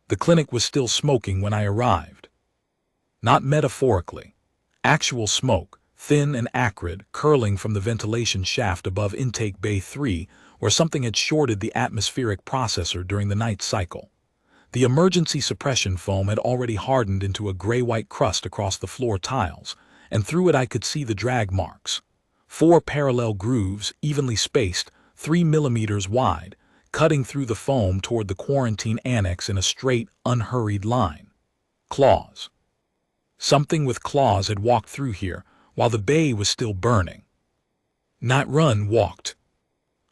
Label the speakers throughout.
Speaker 1: The clinic was still smoking when I arrived. Not metaphorically. Actual smoke, thin and acrid, curling from the ventilation shaft above intake bay 3, where something had shorted the atmospheric processor during the night cycle. The emergency suppression foam had already hardened into a gray-white crust across the floor tiles, and through it I could see the drag marks. 4 parallel grooves, evenly spaced, 3 millimeters wide, cutting through the foam toward the quarantine annex in a straight, unhurried line. Claws. Something with claws had walked through here, while the bay was still burning. Not run, walked.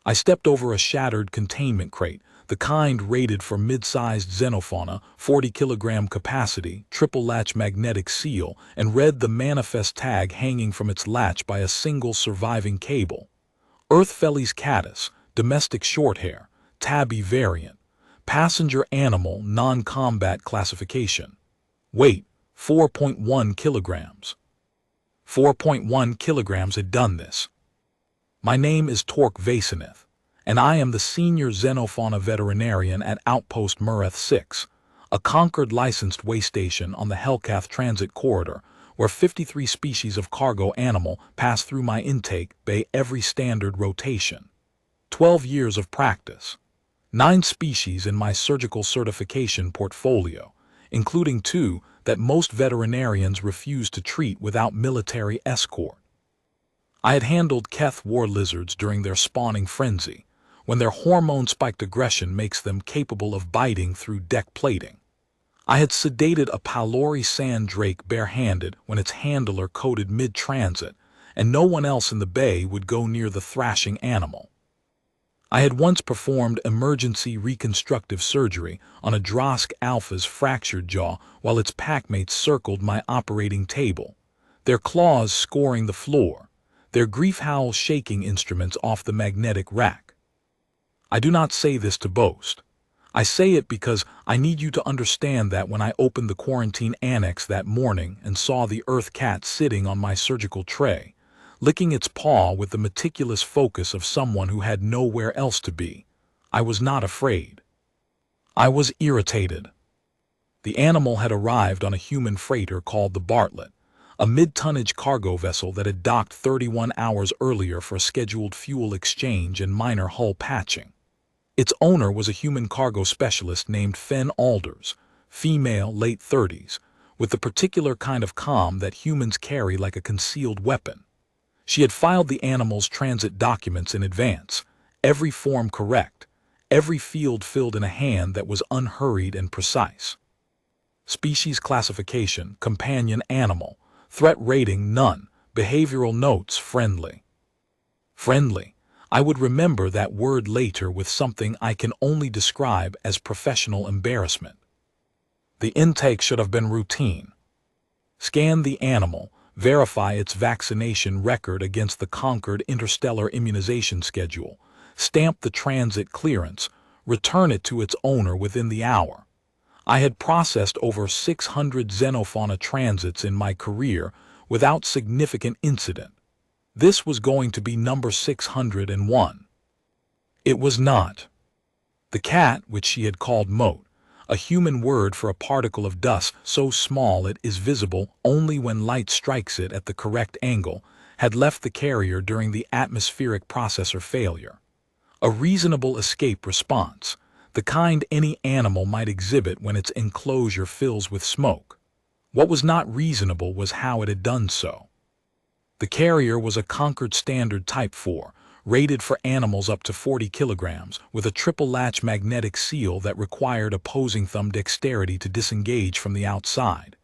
Speaker 1: I stepped over a shattered containment crate, the kind rated for mid-sized xenofauna, 40-kilogram capacity, triple-latch magnetic seal, and read the manifest tag hanging from its latch by a single surviving cable. Earthfellis catus, domestic shorthair, tabby variant, passenger animal, non-combat classification. Weight, 4.1 kilograms. 4.1 kilograms had done this. My name is Torque Vasineth, and I am the senior xenofauna veterinarian at Outpost Mureth 6, a Concord licensed way station on the Hellcath Transit Corridor, where 53 species of cargo animal pass through my intake bay every standard rotation. 12 years of practice. 9 species in my surgical certification portfolio, including 2 that most veterinarians refuse to treat without military escort. I had handled Keth war lizards during their spawning frenzy, when their hormone-spiked aggression makes them capable of biting through deck plating. I had sedated a Pylori sand drake barehanded when its handler coded mid-transit, and no one else in the bay would go near the thrashing animal. I had once performed emergency reconstructive surgery on a Drosk alpha's fractured jaw while its packmates circled my operating table, their claws scoring the floor, their grief howls shaking instruments off the magnetic rack. I do not say this to boast. I say it because I need you to understand that when I opened the quarantine annex that morning and saw the earth cat sitting on my surgical tray, licking its paw with the meticulous focus of someone who had nowhere else to be, I was not afraid. I was irritated. The animal had arrived on a human freighter called the Bartlett, a mid-tonnage cargo vessel that had docked 31 hours earlier for a scheduled fuel exchange and minor hull patching. Its owner was a human cargo specialist named Fen Alders, female, late 30s, with the particular kind of calm that humans carry like a concealed weapon. She had filed the animal's transit documents in advance, every form correct, every field filled in a hand that was unhurried and precise. Species classification, companion animal, threat rating none, behavioral notes friendly. Friendly. I would remember that word later with something I can only describe as professional embarrassment. The intake should have been routine. Scan the animal, verify its vaccination record against the Concord interstellar immunization schedule, stamp the transit clearance, return it to its owner within the hour. I had processed over 600 xenofauna transits in my career without significant incident. This was going to be number 601. It was not. The cat, which she had called mote, a human word for a particle of dust so small it is visible only when light strikes it at the correct angle, had left the carrier during the atmospheric processor failure. A reasonable escape response, the kind any animal might exhibit when its enclosure fills with smoke. What was not reasonable was how it had done so. The carrier was a Concord Standard Type 4, rated for animals up to 40 kilograms, with a triple-latch magnetic seal that required opposing thumb dexterity to disengage from the outside.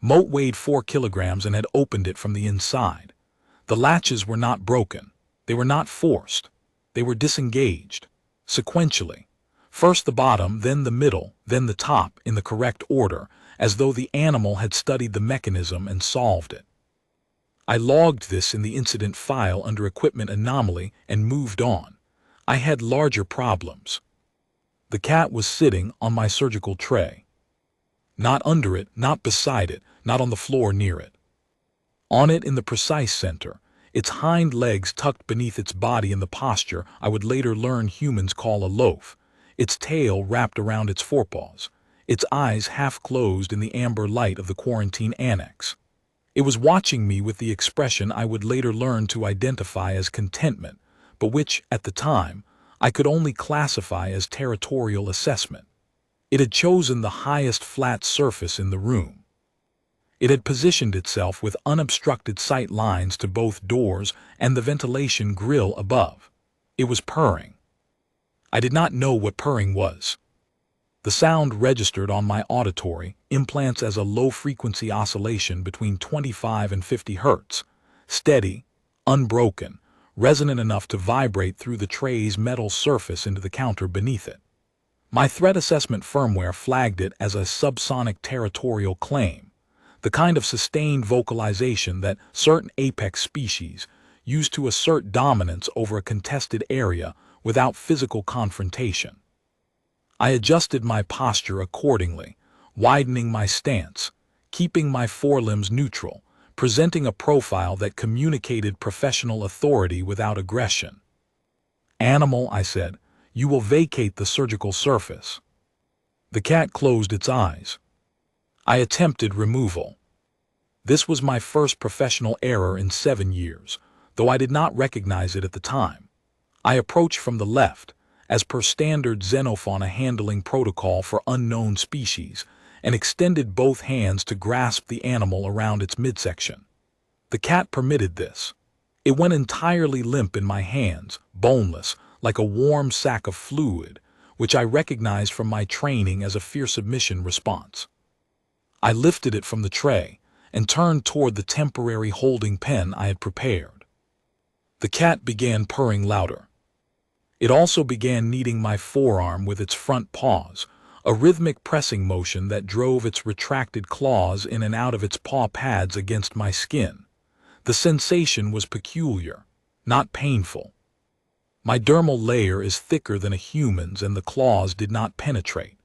Speaker 1: Mote weighed 4 kilograms and had opened it from the inside. The latches were not broken. They were not forced. They were disengaged, sequentially. First the bottom, then the middle, then the top, in the correct order, as though the animal had studied the mechanism and solved it. I logged this in the incident file under equipment anomaly and moved on. I had larger problems. The cat was sitting on my surgical tray. Not under it, not beside it, not on the floor near it. On it in the precise center, its hind legs tucked beneath its body in the posture I would later learn humans call a loaf, its tail wrapped around its forepaws, its eyes half closed in the amber light of the quarantine annex. It was watching me with the expression I would later learn to identify as contentment, but which, at the time, I could only classify as territorial assessment. It had chosen the highest flat surface in the room. It had positioned itself with unobstructed sight lines to both doors and the ventilation grill above. It was purring. I did not know what purring was. The sound registered on my auditory implants as a low-frequency oscillation between 25 and 50 hertz, steady, unbroken, resonant enough to vibrate through the tray's metal surface into the counter beneath it. My threat assessment firmware flagged it as a subsonic territorial claim, the kind of sustained vocalization that certain apex species use to assert dominance over a contested area without physical confrontation. I adjusted my posture accordingly, widening my stance, keeping my forelimbs neutral, presenting a profile that communicated professional authority without aggression. "Animal," I said, "you will vacate the surgical surface." The cat closed its eyes. I attempted removal. This was my first professional error in 7 years, though I did not recognize it at the time. I approached from the left, as per standard xenofauna handling protocol for unknown species, and extended both hands to grasp the animal around its midsection. The cat permitted this. It went entirely limp in my hands, boneless, like a warm sack of fluid, which I recognized from my training as a fear submission response. I lifted it from the tray and turned toward the temporary holding pen I had prepared. The cat began purring louder. It also began kneading my forearm with its front paws, a rhythmic pressing motion that drove its retracted claws in and out of its paw pads against my skin. The sensation was peculiar, not painful. My dermal layer is thicker than a human's and the claws did not penetrate.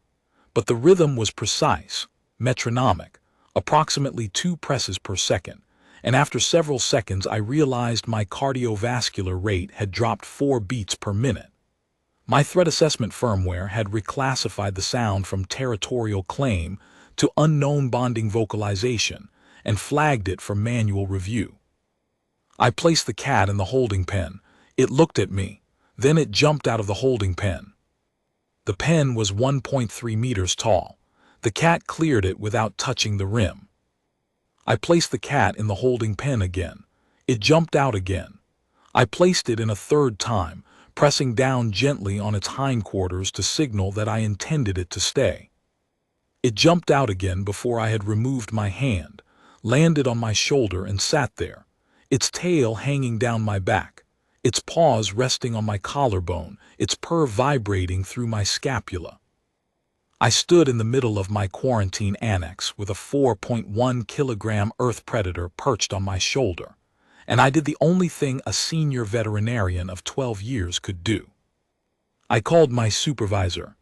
Speaker 1: But the rhythm was precise, metronomic, approximately 2 presses per second, and after several seconds I realized my cardiovascular rate had dropped 4 beats per minute. My threat assessment firmware had reclassified the sound from territorial claim to unknown bonding vocalization and flagged it for manual review. I placed the cat in the holding pen. It looked at me, then it jumped out of the holding pen. The pen was 1.3 meters tall. The cat cleared it without touching the rim. I placed the cat in the holding pen again. It jumped out again. I placed it in a third time, pressing down gently on its hindquarters to signal that I intended it to stay. It jumped out again before I had removed my hand, landed on my shoulder and sat there, its tail hanging down my back, its paws resting on my collarbone, its purr vibrating through my scapula. I stood in the middle of my quarantine annex with a 4.1 kilogram earth predator perched on my shoulder, and I did the only thing a senior veterinarian of 12 years could do. I called my supervisor.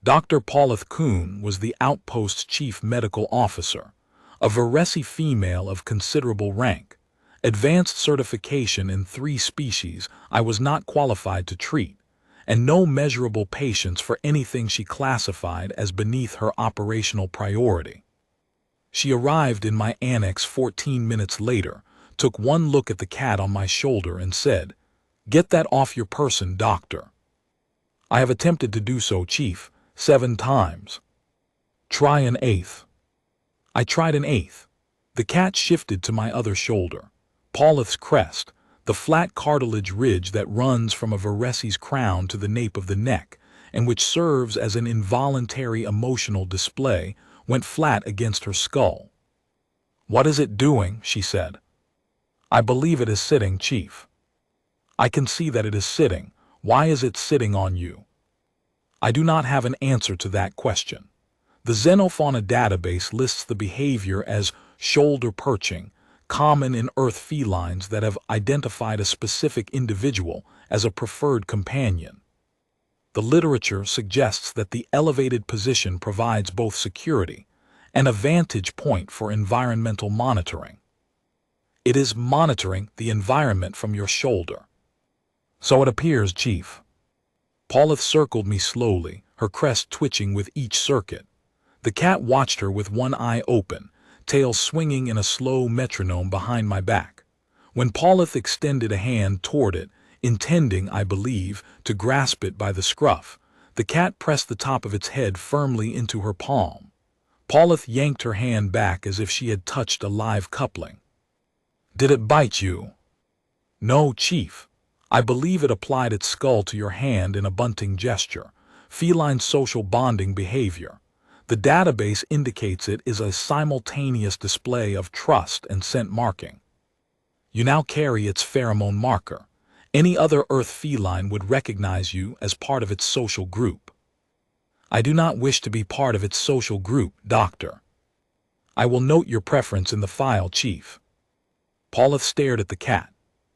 Speaker 1: Dr. Paulith Kuhn was the outpost's chief medical officer, a Varese female of considerable rank, advanced certification in 3 species I was not qualified to treat, and no measurable patience for anything she classified as beneath her operational priority. She arrived in my annex 14 minutes later, took one look at the cat on my shoulder and said, "Get that off your person, doctor." "I have attempted to do so, Chief, 7 times. Try an 8th. I tried an 8th. The cat shifted to my other shoulder. Paulith's crest, the flat cartilage ridge that runs from a Varese's crown to the nape of the neck, and which serves as an involuntary emotional display, went flat against her skull. "What is it doing?" she said. "I believe it is sitting, Chief." "I can see that it is sitting. Why is it sitting on you?" I do not have an answer to that question. The xenofauna database lists the behavior as shoulder perching, common in earth felines that have identified a specific individual as a preferred companion. The literature suggests that the elevated position provides both security and a vantage point for environmental monitoring. It is monitoring the environment from your shoulder. "So it appears, Chief." Paulith circled me slowly, her crest twitching with each circuit. The cat watched her with one eye open, tail swinging in a slow metronome behind my back. When Paulith extended a hand toward it, intending, I believe, to grasp it by the scruff, the cat pressed the top of its head firmly into her palm. Paulith yanked her hand back as if she had touched a live coupling. "Did it bite you?" "No, Chief. I believe it applied its skull to your hand in a bunting gesture, feline social bonding behavior. The database indicates it is a simultaneous display of trust and scent marking. You now carry its pheromone marker. Any other Earth feline would recognize you as part of its social group." "I do not wish to be part of its social group, Doctor." "I will note your preference in the file, Chief." Paulith stared at the cat.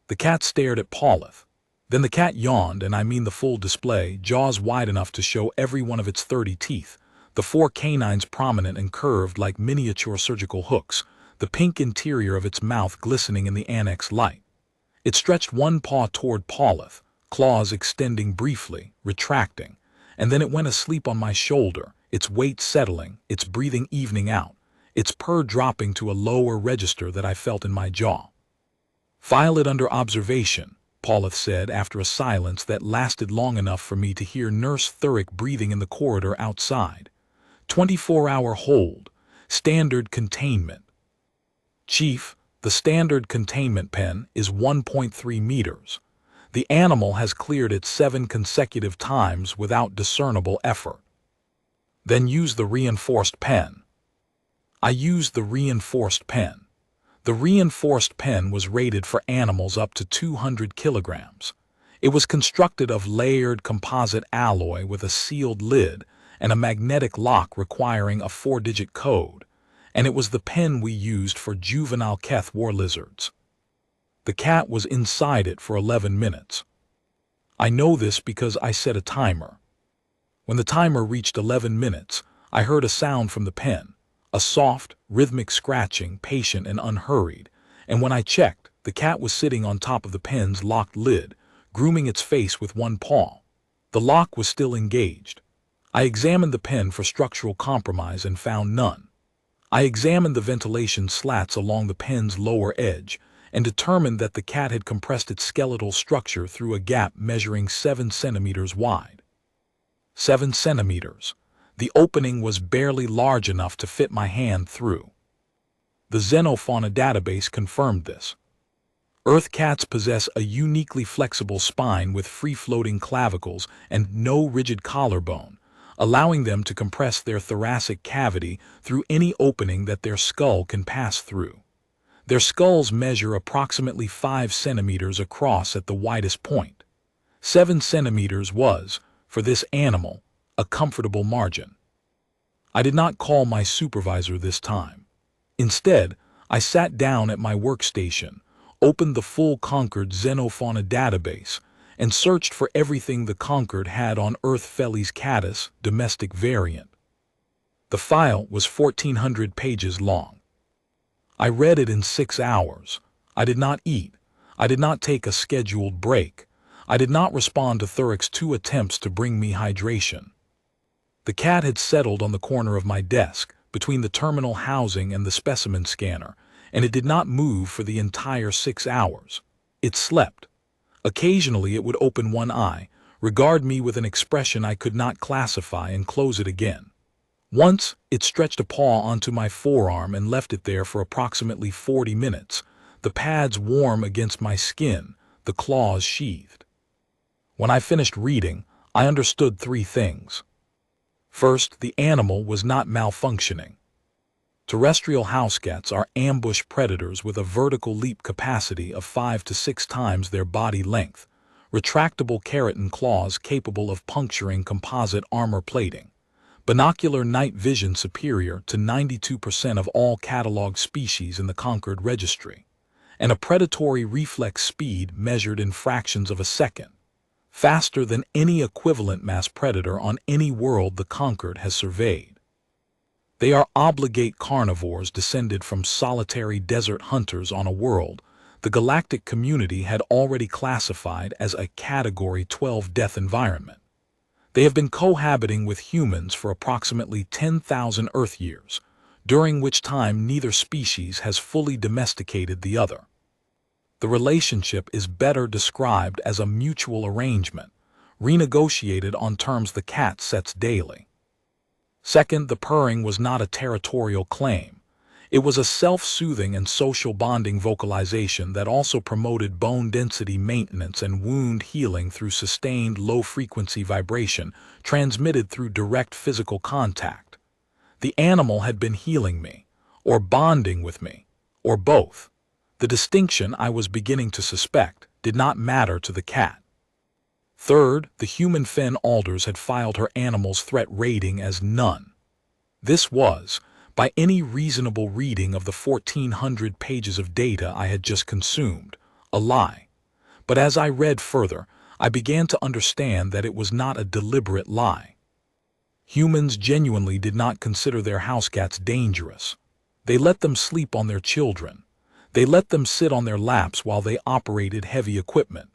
Speaker 1: The cat stared at Paulith. Then the cat yawned, and I mean the full display, jaws wide enough to show every one of its 30 teeth, the 4 canines prominent and curved like miniature surgical hooks, the pink interior of its mouth glistening in the annex light. It stretched one paw toward Paulith, claws extending briefly, retracting, and then it went asleep on my shoulder, its weight settling, its breathing evening out, its purr dropping to a lower register that I felt in my jaw. "File it under observation," Paulith said after a silence that lasted long enough for me to hear Nurse Thurick breathing in the corridor outside. 24-hour hold. Standard containment. "Chief, the standard containment pen is 1.3 meters. The animal has cleared it 7 consecutive times without discernible effort." "Then use the reinforced pen." I used the reinforced pen. The reinforced pen was rated for animals up to 200 kilograms. It was constructed of layered composite alloy with a sealed lid and a magnetic lock requiring a 4-digit code, and it was the pen we used for juvenile Keth war lizards. The cat was inside it for 11 minutes. I know this because I set a timer. When the timer reached 11 minutes, I heard a sound from the pen, a soft, rhythmic scratching, patient and unhurried, and when I checked, the cat was sitting on top of the pen's locked lid, grooming its face with one paw. The lock was still engaged. I examined the pen for structural compromise and found none. I examined the ventilation slats along the pen's lower edge and determined that the cat had compressed its skeletal structure through a gap measuring 7 centimeters wide. 7 centimeters. The opening was barely large enough to fit my hand through. The xenofauna database confirmed this. Earth cats possess a uniquely flexible spine with free-floating clavicles and no rigid collarbone, allowing them to compress their thoracic cavity through any opening that their skull can pass through. Their skulls measure approximately 5 centimeters across at the widest point. 7 centimeters was, for this animal, a comfortable margin. I did not call my supervisor this time. Instead, I sat down at my workstation, opened the full Concord xenofauna database, and searched for everything the Concord had on Earth Felis catus, domestic variant. The file was 1,400 pages long. I read it in 6 hours. I did not eat. I did not take a scheduled break. I did not respond to Thurick's 2 attempts to bring me hydration. The cat had settled on the corner of my desk, between the terminal housing and the specimen scanner, and it did not move for the entire 6 hours. It slept. Occasionally it would open one eye, regard me with an expression I could not classify, and close it again. Once, it stretched a paw onto my forearm and left it there for approximately 40 minutes, the pads warm against my skin, the claws sheathed. When I finished reading, I understood 3 things. First, the animal was not malfunctioning. Terrestrial housecats are ambush predators with a vertical leap capacity of 5 to 6 times their body length, retractable keratin claws capable of puncturing composite armor plating, binocular night vision superior to 92% of all cataloged species in the Concord registry, and a predatory reflex speed measured in fractions of a second, faster than any equivalent mass predator on any world the Concord has surveyed. They are obligate carnivores descended from solitary desert hunters on a world the galactic community had already classified as a Category 12 death environment. They have been cohabiting with humans for approximately 10,000 Earth years, during which time neither species has fully domesticated the other. The relationship is better described as a mutual arrangement, renegotiated on terms the cat sets daily. Second, the purring was not a territorial claim. It was a self-soothing and social bonding vocalization that also promoted bone density maintenance and wound healing through sustained low-frequency vibration transmitted through direct physical contact. The animal had been healing me, or bonding with me, or both. The distinction I was beginning to suspect did not matter to the cat. Third, the human Fen Alders had filed her animal's threat rating as none. This was, by any reasonable reading of the 1,400 pages of data I had just consumed, a lie. But as I read further, I began to understand that it was not a deliberate lie. Humans genuinely did not consider their housecats dangerous. They let them sleep on their children. They let them sit on their laps while they operated heavy equipment.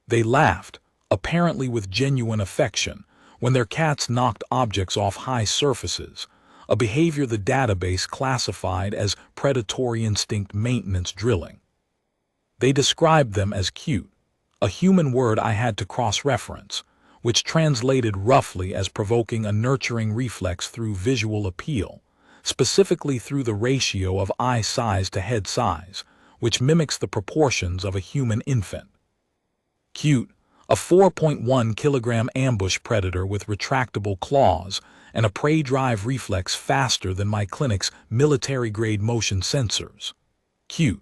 Speaker 1: They laughed, apparently with genuine affection, when their cats knocked objects off high surfaces, a behavior the database classified as predatory instinct maintenance drilling. They described them as cute, a human word I had to cross-reference, which translated roughly as provoking a nurturing reflex through visual appeal, specifically through the ratio of eye size to head size, which mimics the proportions of a human infant. Cute, a 4.1 kilogram ambush predator with retractable claws and a prey drive reflex faster than my clinic's military-grade motion sensors. Cute.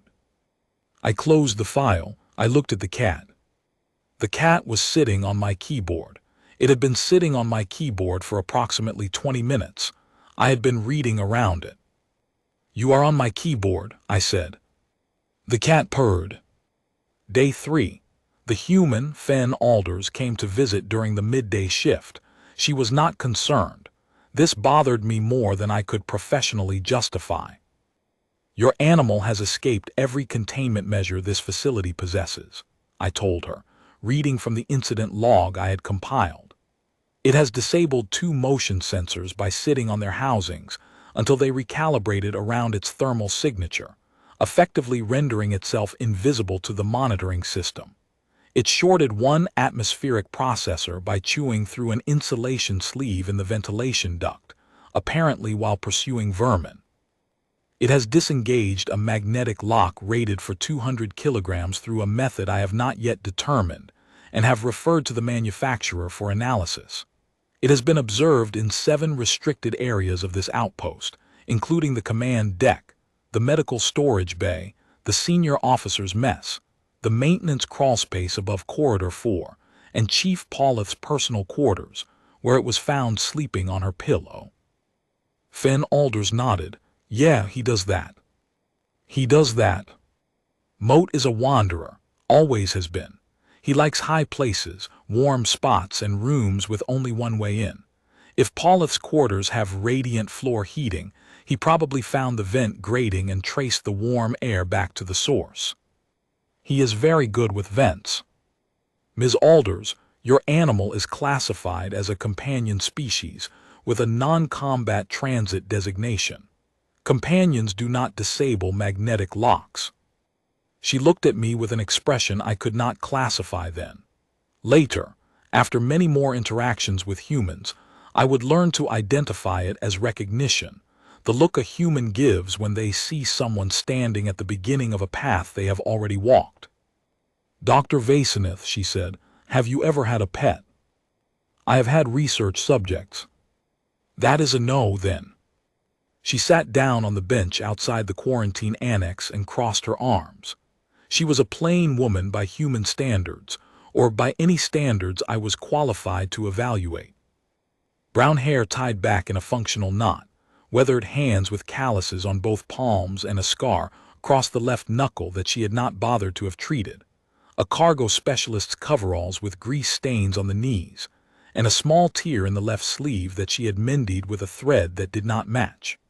Speaker 1: I closed the file. I looked at the cat. The cat was sitting on my keyboard. It had been sitting on my keyboard for approximately 20 minutes. I had been reading around it. "You are on my keyboard," I said. The cat purred. Day 3. The human, Fen Alders, came to visit during the midday shift. She was not concerned. This bothered me more than I could professionally justify. "Your animal has escaped every containment measure this facility possesses," I told her, reading from the incident log I had compiled. "It has disabled 2 motion sensors by sitting on their housings until they recalibrated around its thermal signature, effectively rendering itself invisible to the monitoring system. It shorted 1 atmospheric processor by chewing through an insulation sleeve in the ventilation duct, apparently while pursuing vermin. It has disengaged a magnetic lock rated for 200 kilograms through a method I have not yet determined and have referred to the manufacturer for analysis. It has been observed in 7 restricted areas of this outpost, including the command deck, the medical storage bay, the senior officer's mess, the maintenance crawlspace above Corridor 4, and Chief Paulith's personal quarters, where it was found sleeping on her pillow." Fen Alders nodded. "Yeah, he does that. He does that. Moat is a wanderer, always has been. He likes high places, warm spots, and rooms with only one way in. If Paulith's quarters have radiant floor heating, he probably found the vent grating and traced the warm air back to the source. He is very good with vents. Ms. Alders, your animal is classified as a companion species with a non-combat transit designation. Companions do not disable magnetic locks." She looked at me with an expression I could not classify then. Later, after many more interactions with humans, I would learn to identify it as recognition, the look a human gives when they see someone standing at the beginning of a path they have already walked. "Dr. Vasanith," she said, "have you ever had a pet?" "I have had research subjects." "That is a no, then." She sat down on the bench outside the quarantine annex and crossed her arms. She was a plain woman by human standards, or by any standards I was qualified to evaluate. Brown hair tied back in a functional knot, weathered hands with calluses on both palms and a scar across the left knuckle that she had not bothered to have treated, a cargo specialist's coveralls with grease stains on the knees, and a small tear in the left sleeve that she had mended with a thread that did not match.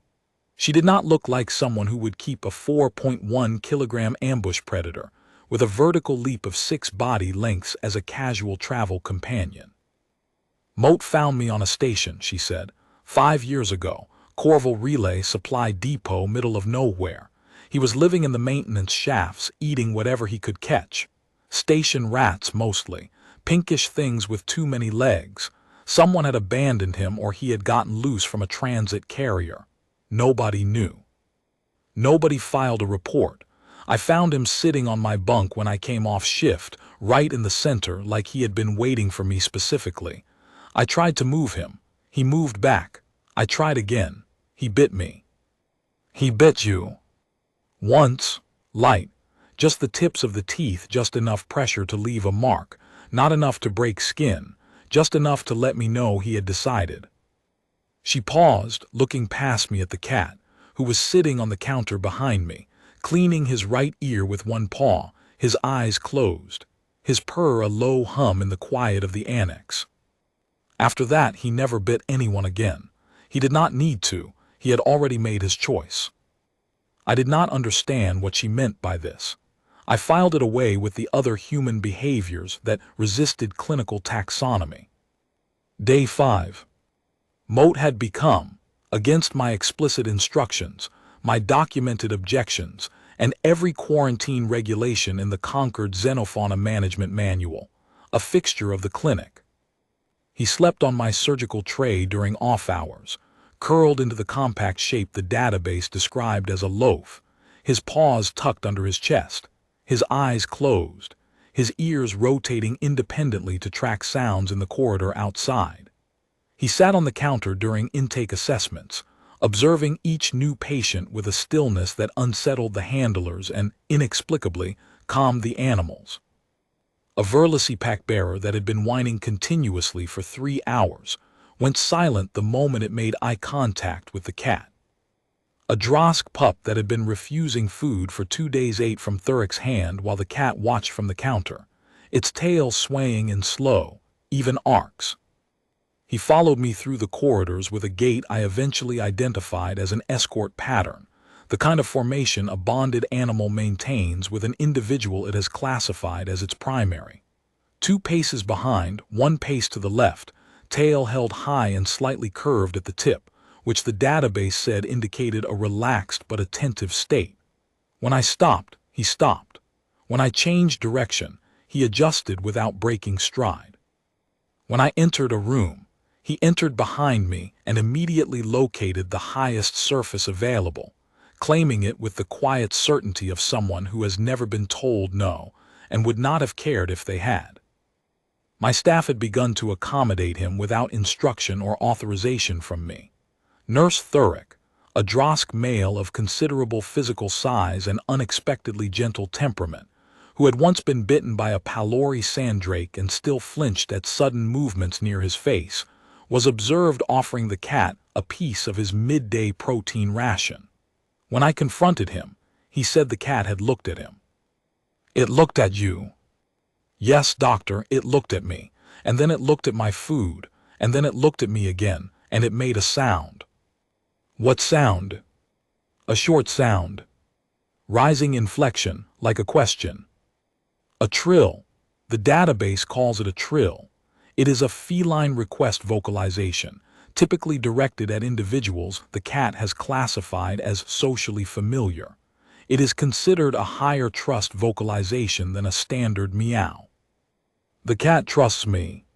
Speaker 1: She did not look like someone who would keep a 4.1 kilogram ambush predator with a vertical leap of 6 body lengths as a casual travel companion. Moat found me on a station, she said. 5 years ago, Corval Relay Supply Depot, middle of nowhere. He was living in the maintenance shafts, eating whatever he could catch. Station rats mostly, pinkish things with too many legs. Someone had abandoned him or he had gotten loose from a transit carrier. Nobody knew. Nobody filed a report. I found him sitting on my bunk when I came off shift, right in the center, like he had been waiting for me specifically. I tried to move him. He moved back. I tried again. He bit me. He bit you. Once. Light. Just the tips of the teeth, just enough pressure to leave a mark, not enough to break skin, just enough to let me know he had decided. She paused, looking past me at the cat, who was sitting on the counter behind me, cleaning his right ear with one paw, his eyes closed, his purr a low hum in the quiet of the annex. After that, he never bit anyone again. He did not need to. He had already made his choice. I did not understand what she meant by this. I filed it away with the other human behaviors that resisted clinical taxonomy. Day 5. Moat had become, against my explicit instructions, my documented objections, and every quarantine regulation in the Concord Xenofauna Management Manual, a fixture of the clinic. He slept on my surgical tray during off hours, curled into the compact shape the database described as a loaf, his paws tucked under his chest, his eyes closed, his ears rotating independently to track sounds in the corridor outside. He sat on the counter during intake assessments, observing each new patient with a stillness that unsettled the handlers and, inexplicably, calmed the animals. A Verlicipac bearer that had been whining continuously for 3 hours went silent the moment it made eye contact with the cat. A Drosk pup that had been refusing food for 2 days ate from Thurik's hand while the cat watched from the counter, its tail swaying in slow, even arcs. He followed me through the corridors with a gait I eventually identified as an escort pattern, the kind of formation a bonded animal maintains with an individual it has classified as its primary. 2 paces behind, 1 pace to the left, tail held high and slightly curved at the tip, which the database said indicated a relaxed but attentive state. When I stopped, he stopped. When I changed direction, he adjusted without breaking stride. When I entered a room, he entered behind me and immediately located the highest surface available, claiming it with the quiet certainty of someone who has never been told no and would not have cared if they had. My staff had begun to accommodate him without instruction or authorization from me. Nurse Thurik, a Drosk male of considerable physical size and unexpectedly gentle temperament, who had once been bitten by a Palori sandrake and still flinched at sudden movements near his face, was observed offering the cat a piece of his midday protein ration. When I confronted him, he said the cat had looked at him. "It looked at you." "Yes, doctor, it looked at me, and then it looked at my food, and then it looked at me again, and it made a sound." "What sound?" "A short sound. Rising inflection, like a question." "A trill. The database calls it a trill. It is a feline request vocalization, typically directed at individuals the cat has classified as socially familiar. It is considered a higher trust vocalization than a standard meow." "The cat trusts me."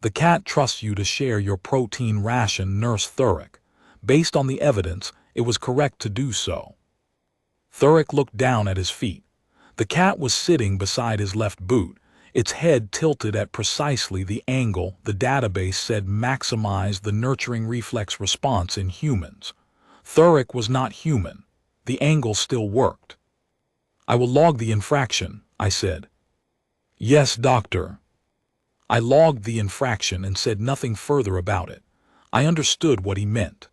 Speaker 1: "The cat trusts you to share your protein ration, Nurse Thurik. Based on the evidence, it was correct to do so." Thurik looked down at his feet. The cat was sitting beside his left boot, its head tilted at precisely the angle the database said maximized the nurturing reflex response in humans. Thurik was not human. The angle still worked. "I will log the infraction," I said. "Yes, doctor." I logged the infraction and said nothing further about it. I understood what he meant.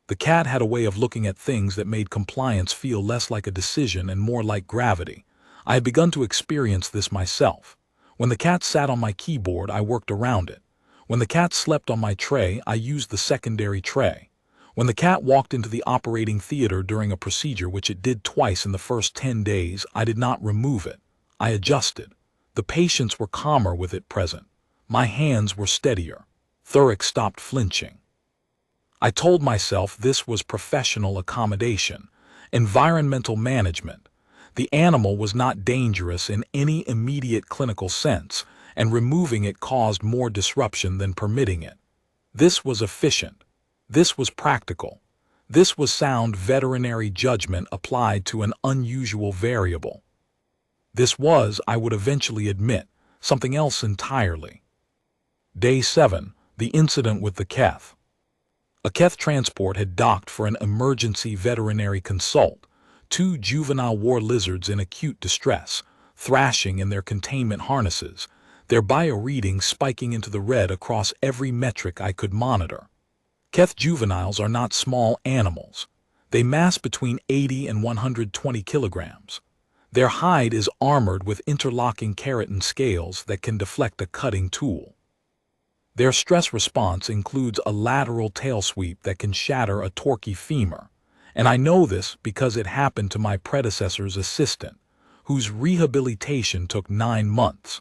Speaker 1: The cat had a way of looking at things that made compliance feel less like a decision and more like gravity. I had begun to experience this myself. When the cat sat on my keyboard, I worked around it. When the cat slept on my tray, I used the secondary tray. When the cat walked into the operating theater during a procedure, which it did twice in the first 10 days, I did not remove it. I adjusted. The patients were calmer with it present. My hands were steadier. Thurek stopped flinching. I told myself this was professional accommodation, environmental management. The animal was not dangerous in any immediate clinical sense, and removing it caused more disruption than permitting it. This was efficient. This was practical. This was sound veterinary judgment applied to an unusual variable. This was, I would eventually admit, something else entirely. Day 7, the incident with the Keth. A Keth transport had docked for an emergency veterinary consult. 2 juvenile war lizards in acute distress, thrashing in their containment harnesses, their bio-readings spiking into the red across every metric I could monitor. Keth juveniles are not small animals. They mass between 80 and 120 kilograms. Their hide is armored with interlocking keratin scales that can deflect a cutting tool. Their stress response includes a lateral tail sweep that can shatter a torquey femur, and I know this because it happened to my predecessor's assistant, whose rehabilitation took 9 months.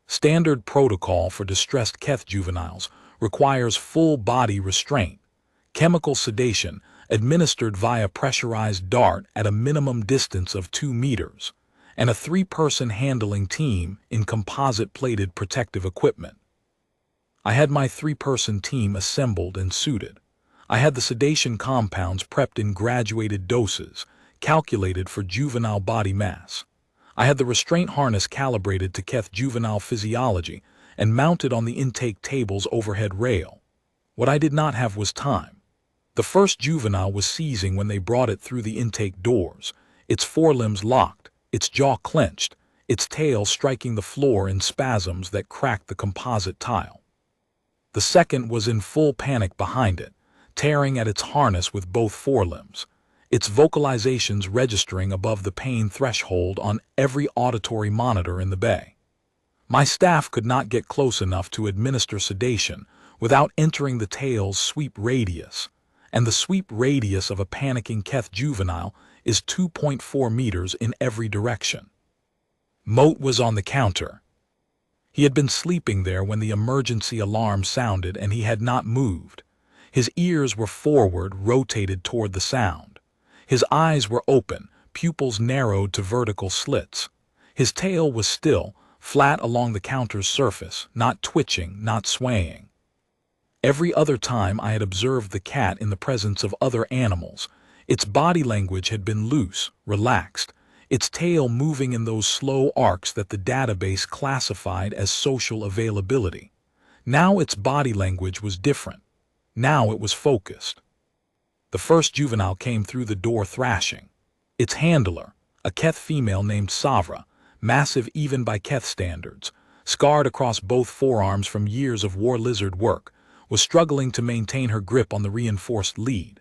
Speaker 1: Standard protocol for distressed Keth juveniles requires full body restraint, chemical sedation administered via pressurized dart at a minimum distance of 2 meters, and a 3-person handling team in composite-plated protective equipment. I had my 3-person team assembled and suited. I had the sedation compounds prepped in graduated doses, calculated for juvenile body mass. I had the restraint harness calibrated to Keth juvenile physiology and mounted on the intake table's overhead rail. What I did not have was time. The first juvenile was seizing when they brought it through the intake doors, its forelimbs locked, its jaw clenched, its tail striking the floor in spasms that cracked the composite tile. The second was in full panic behind it, tearing at its harness with both forelimbs, its vocalizations registering above the pain threshold on every auditory monitor in the bay. My staff could not get close enough to administer sedation without entering the tail's sweep radius, and the sweep radius of a panicking Keth juvenile is 2.4 meters in every direction. Moat was on the counter. He had been sleeping there when the emergency alarm sounded, and he had not moved. His ears were forward, rotated toward the sound. His eyes were open, pupils narrowed to vertical slits. His tail was still, flat along the counter's surface, not twitching, not swaying. Every other time I had observed the cat in the presence of other animals, its body language had been loose, relaxed, its tail moving in those slow arcs that the database classified as social availability. Now its body language was different. Now it was focused. The first juvenile came through the door thrashing. Its handler, a Keth female named Savra, massive even by Keth standards, scarred across both forearms from years of war lizard work, was struggling to maintain her grip on the reinforced lead.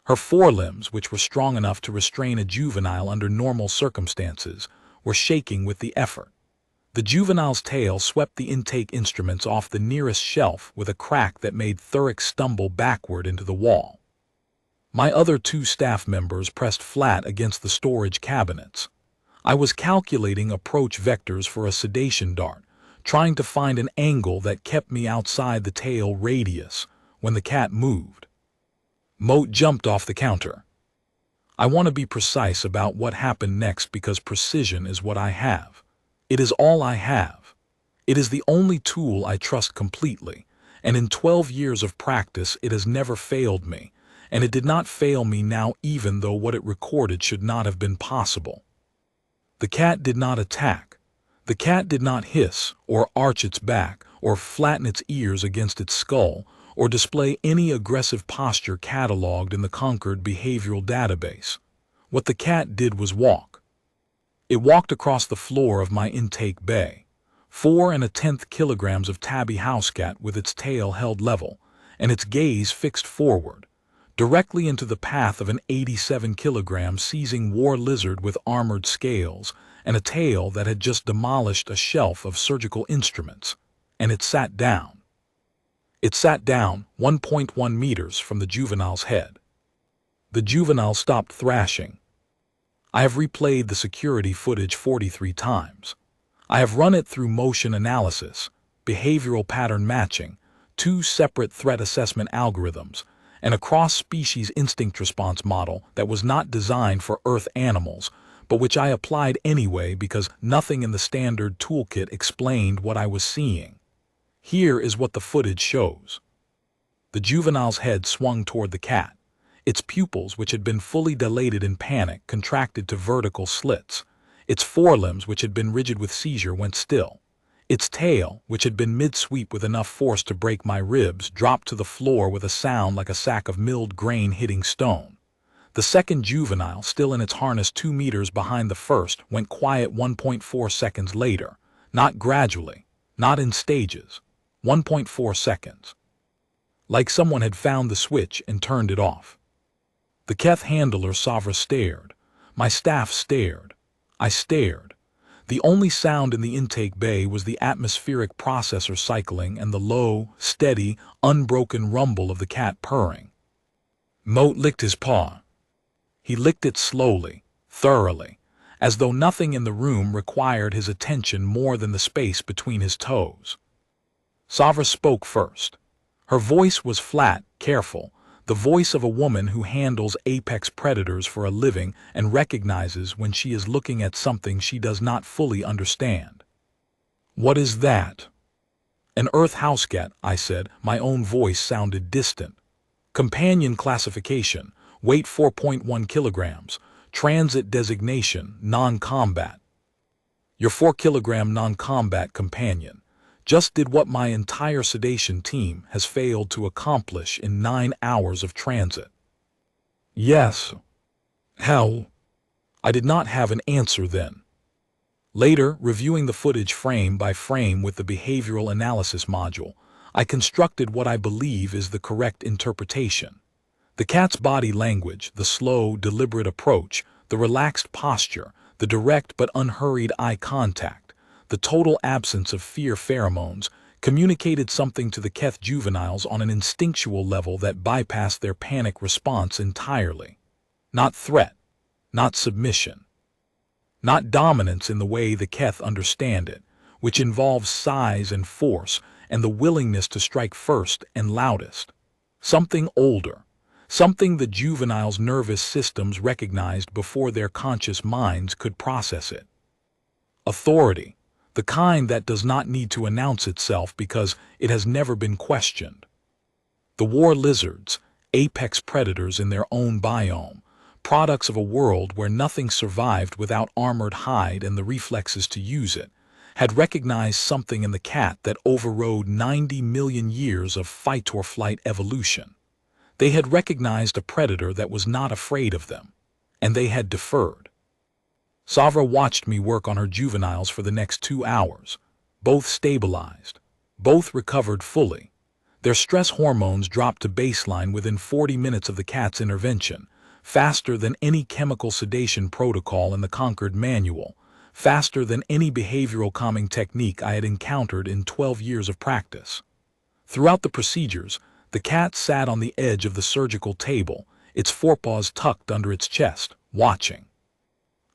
Speaker 1: Her forelimbs, which were strong enough to restrain a juvenile under normal circumstances, were shaking with the effort. The juvenile's tail swept the intake instruments off the nearest shelf with a crack that made Thurek stumble backward into the wall. My other 2 staff members pressed flat against the storage cabinets. I was calculating approach vectors for a sedation dart, trying to find an angle that kept me outside the tail radius when the cat moved. Moat jumped off the counter. I want to be precise about what happened next because precision is what I have. It is all I have. It is the only tool I trust completely, and in 12 years of practice it has never failed me, and it did not fail me now even though what it recorded should not have been possible. The cat did not attack. The cat did not hiss, or arch its back, or flatten its ears against its skull, or display any aggressive posture cataloged in the Concord behavioral database. What the cat did was walk. It walked across the floor of my intake bay, 4 1/10 kilograms of tabby housecat with its tail held level, and its gaze fixed forward, directly into the path of an 87 kilogram seizing war lizard with armored scales and a tail that had just demolished a shelf of surgical instruments, and it sat down. It sat down 1.1 meters from the juvenile's head. The juvenile stopped thrashing. I have replayed the security footage 43 times. I have run it through motion analysis, behavioral pattern matching, two separate threat assessment algorithms, and a cross-species instinct response model that was not designed for Earth animals, but which I applied anyway because nothing in the standard toolkit explained what I was seeing. Here is what the footage shows. The juvenile's head swung toward the cat. Its pupils, which had been fully dilated in panic, contracted to vertical slits. Its forelimbs, which had been rigid with seizure, went still. Its tail, which had been mid-sweep with enough force to break my ribs, dropped to the floor with a sound like a sack of milled grain hitting stone. The second juvenile, still in its harness 2 meters behind the first, went quiet 1.4 seconds later. Not gradually, not in stages. 1.4 seconds. Like someone had found the switch and turned it off. The Keth handler Savra stared. My staff stared. I stared. The only sound in the intake bay was the atmospheric processor cycling and the low, steady, unbroken rumble of the cat purring. Moat licked his paw. He licked it slowly, thoroughly, as though nothing in the room required his attention more than the space between his toes. Savra spoke first. Her voice was flat, careful, the voice of a woman who handles apex predators for a living and recognizes when she is looking at something she does not fully understand. "What is that?" "An Earth housecat," I said. My own voice sounded distant. "Companion classification, weight 4.1 kilograms, transit designation, non-combat." "Your 4-kilogram non-combat companion just did what my entire sedation team has failed to accomplish in 9 hours of transit." "Yes." "How?" I did not have an answer then. Later, reviewing the footage frame by frame with the behavioral analysis module, I constructed what I believe is the correct interpretation. The cat's body language, the slow, deliberate approach, the relaxed posture, the direct but unhurried eye contact, the total absence of fear pheromones, communicated something to the Keth juveniles on an instinctual level that bypassed their panic response entirely. Not threat, not submission, not dominance in the way the Keth understand it, which involves size and force and the willingness to strike first and loudest. Something older, something the juveniles' nervous systems recognized before their conscious minds could process it. Authority, the kind that does not need to announce itself because it has never been questioned. The war lizards, apex predators in their own biome, products of a world where nothing survived without armored hide and the reflexes to use it, had recognized something in the cat that overrode 90 million years of fight-or-flight evolution. They had recognized a predator that was not afraid of them, and they had deferred. Savra watched me work on her juveniles for the next 2 hours. Both stabilized. Both recovered fully. Their stress hormones dropped to baseline within 40 minutes of the cat's intervention, faster than any chemical sedation protocol in the Concord manual, faster than any behavioral calming technique I had encountered in 12 years of practice. Throughout the procedures, the cat sat on the edge of the surgical table, its forepaws tucked under its chest, watching.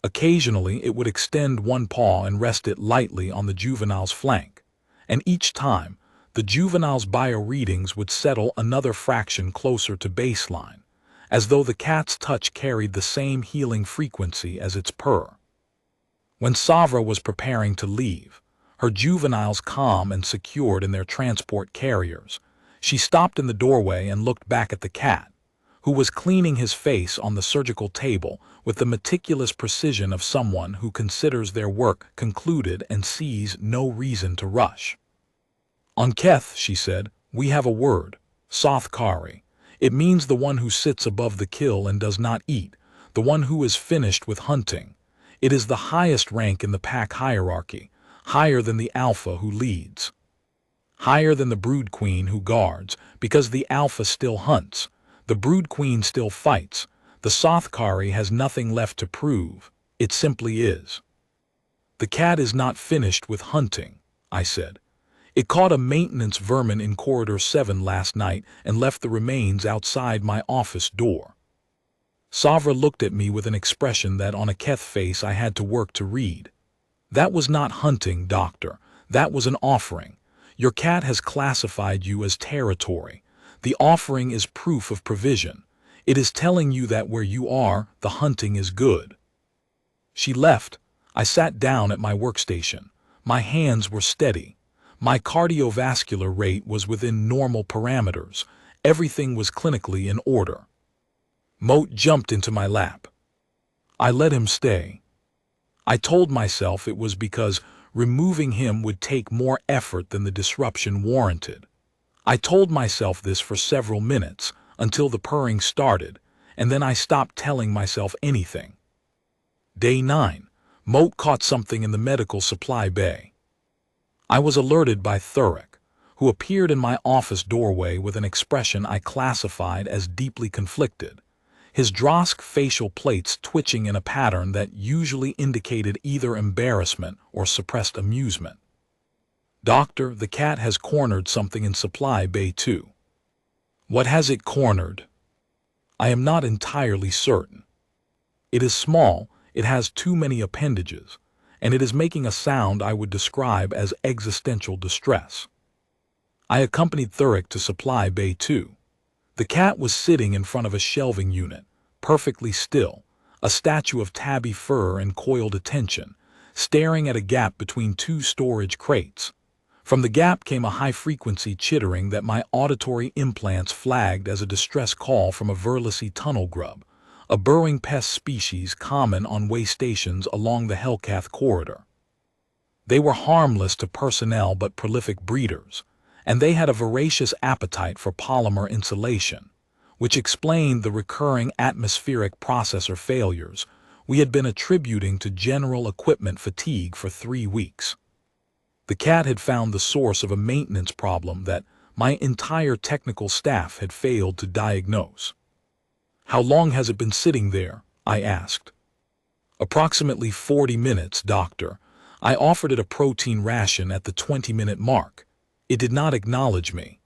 Speaker 1: Occasionally, it would extend one paw and rest it lightly on the juvenile's flank, and each time, the juvenile's bioreadings would settle another fraction closer to baseline, as though the cat's touch carried the same healing frequency as its purr. When Savra was preparing to leave, her juveniles calm and secured in their transport carriers, she stopped in the doorway and looked back at the cat, who was cleaning his face on the surgical table with the meticulous precision of someone who considers their work concluded and sees no reason to rush. "On Keth," she said, "we have a word, Sothkari. It means the one who sits above the kill and does not eat, the one who is finished with hunting. It is the highest rank in the pack hierarchy, higher than the alpha who leads, higher than the brood queen who guards, because the alpha still hunts. The brood queen still fights. The Sothkari has nothing left to prove. It simply is." "The cat is not finished with hunting," I said. "It caught a maintenance vermin in Corridor 7 last night and left the remains outside my office door." Savra looked at me with an expression that on a Keth face I had to work to read. "That was not hunting, doctor. That was an offering. Your cat has classified you as territory. The offering is proof of provision. It is telling you that where you are, the hunting is good. She left. I sat down at my workstation. My hands were steady. My cardiovascular rate was within normal parameters. Everything was clinically in order. Moat jumped into my lap. I let him stay. I told myself it was because removing him would take more effort than the disruption warranted. I told myself this for several minutes, until the purring started, and then I stopped telling myself anything. Day 9. Moat caught something in the medical supply bay. I was alerted by Thurek, who appeared in my office doorway with an expression I classified as deeply conflicted, his Drosk facial plates twitching in a pattern that usually indicated either embarrassment or suppressed amusement. "Doctor, the cat has cornered something in supply bay 2. "What has it cornered?" "I am not entirely certain. It is small, it has too many appendages, and it is making a sound I would describe as existential distress." I accompanied Thurek to supply bay 2. The cat was sitting in front of a shelving unit, perfectly still, a statue of tabby fur and coiled attention, staring at a gap between two storage crates. From the gap came a high-frequency chittering that my auditory implants flagged as a distress call from a Verlacy tunnel grub, a burrowing pest species common on way stations along the housecat corridor. They were harmless to personnel but prolific breeders, and they had a voracious appetite for polymer insulation, which explained the recurring atmospheric processor failures we had been attributing to general equipment fatigue for 3 weeks. The cat had found the source of a maintenance problem that my entire technical staff had failed to diagnose. "How long has it been sitting there?" I asked. "Approximately 40 minutes, doctor." I offered it a protein ration at the 20-minute mark. It did not acknowledge me.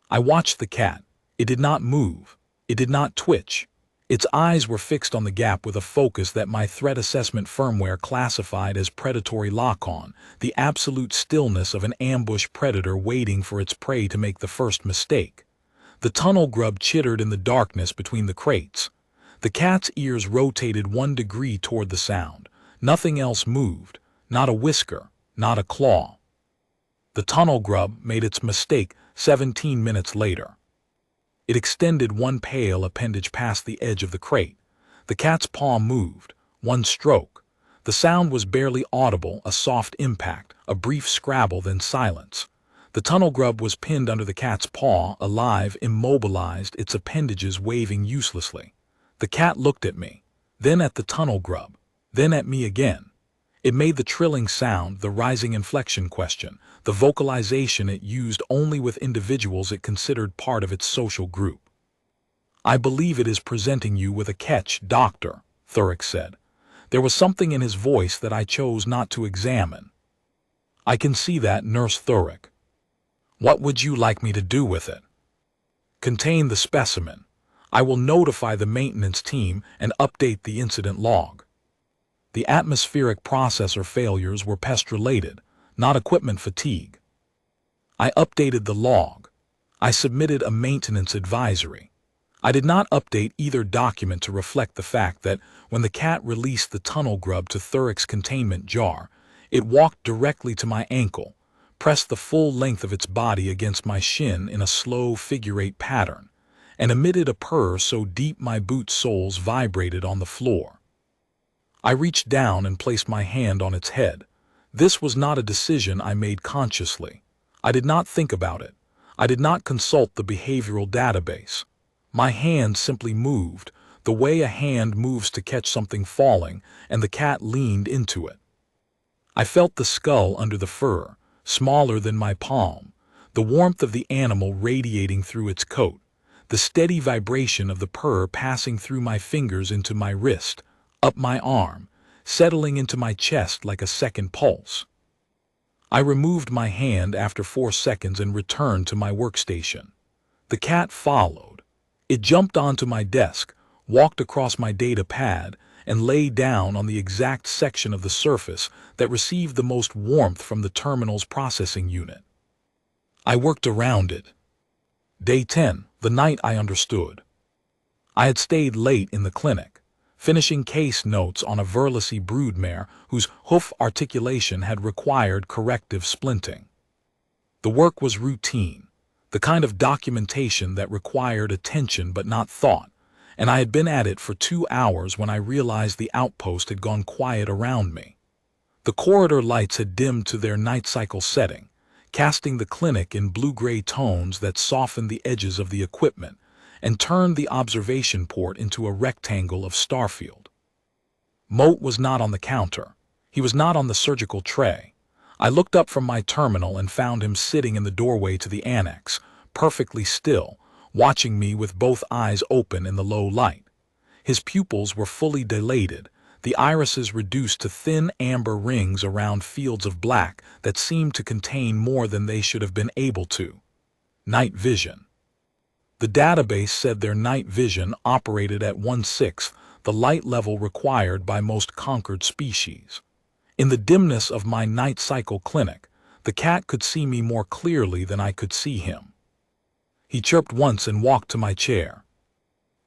Speaker 1: I watched the cat. It did not move. It did not twitch. Its eyes were fixed on the gap with a focus that my threat assessment firmware classified as predatory lock-on, the absolute stillness of an ambush predator waiting for its prey to make the first mistake. The tunnel grub chittered in the darkness between the crates. The cat's ears rotated 1 degree toward the sound. Nothing else moved. Not a whisker. Not a claw. The tunnel grub made its mistake 17 minutes later. It extended 1 pale appendage past the edge of the crate. The cat's paw moved. 1 stroke. The sound was barely audible, a soft impact, a brief scrabble, then silence. The tunnel grub was pinned under the cat's paw, alive, immobilized, its appendages waving uselessly. The cat looked at me, then at the tunnel grub, then at me again. It made the trilling sound, the rising inflection question, the vocalization it used only with individuals it considered part of its social group. "I believe it is presenting you with a catch, doctor," Thurek said. There was something in his voice that I chose not to examine. "I can see that, Nurse Thurek. What would you like me to do with it?" "Contain the specimen. I will notify the maintenance team and update the incident log." The atmospheric processor failures were pest-related, not equipment fatigue. I updated the log. I submitted a maintenance advisory. I did not update either document to reflect the fact that when the cat released the tunnel grub to Thurek's containment jar, it walked directly to my ankle, pressed the full length of its body against my shin in a slow figure-8 pattern, and emitted a purr so deep my boot soles vibrated on the floor. I reached down and placed my hand on its head. This was not a decision I made consciously. I did not think about it. I did not consult the behavioral database. My hand simply moved, the way a hand moves to catch something falling, and the cat leaned into it. I felt the skull under the fur, smaller than my palm, the warmth of the animal radiating through its coat, the steady vibration of the purr passing through my fingers into my wrist, up my arm, settling into my chest like a second pulse. I removed my hand after 4 seconds and returned to my workstation. The cat followed. It jumped onto my desk, walked across my data pad, and lay down on the exact section of the surface that received the most warmth from the terminal's processing unit. I worked around it. Day 10, the night I understood. I had stayed late in the clinic, finishing case notes on a Verlacy broodmare whose hoof articulation had required corrective splinting. The work was routine, the kind of documentation that required attention but not thought, and I had been at it for 2 hours when I realized the outpost had gone quiet around me. The corridor lights had dimmed to their night cycle setting, casting the clinic in blue-gray tones that softened the edges of the equipment and turned the observation port into a rectangle of starfield. Moat was not on the counter. He was not on the surgical tray. I looked up from my terminal and found him sitting in the doorway to the annex, perfectly still, watching me with both eyes open in the low light. His pupils were fully dilated, the irises reduced to thin amber rings around fields of black that seemed to contain more than they should have been able to. Night vision. The database said their night vision operated at 1/6 the light level required by most conquered species. In the dimness of my night cycle clinic, the cat could see me more clearly than I could see him. He chirped once and walked to my chair.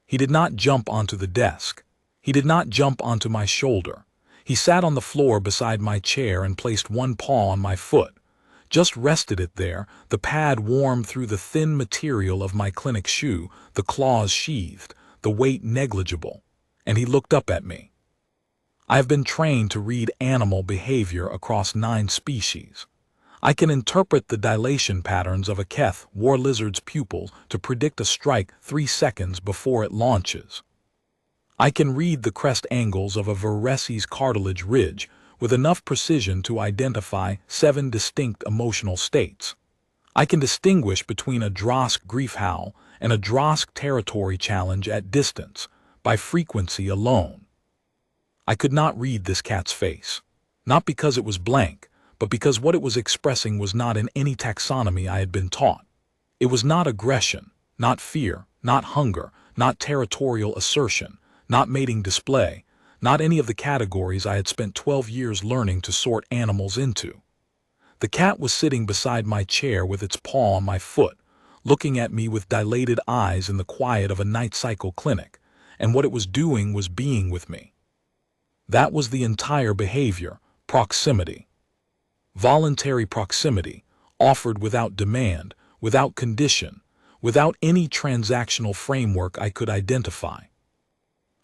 Speaker 1: He did not jump onto the desk. He did not jump onto my shoulder. He sat on the floor beside my chair and placed one paw on my foot. Just rested it there, the pad warm through the thin material of my clinic shoe, the claws sheathed, the weight negligible, and he looked up at me. I have been trained to read animal behavior across 9 species. I can interpret the dilation patterns of a keth war lizard's pupil to predict a strike 3 seconds before it launches. I can read the crest angles of a Verlacy's cartilage ridge with enough precision to identify 7 distinct emotional states. I can distinguish between a Drosk grief howl and a Drosk territory challenge at distance, by frequency alone. I could not read this cat's face, not because it was blank, but because what it was expressing was not in any taxonomy I had been taught. It was not aggression, not fear, not hunger, not territorial assertion, not mating display, not any of the categories I had spent 12 years learning to sort animals into. The cat was sitting beside my chair with its paw on my foot, looking at me with dilated eyes in the quiet of a night cycle clinic, and what it was doing was being with me. That was the entire behavior, proximity. Voluntary proximity, offered without demand, without condition, without any transactional framework I could identify.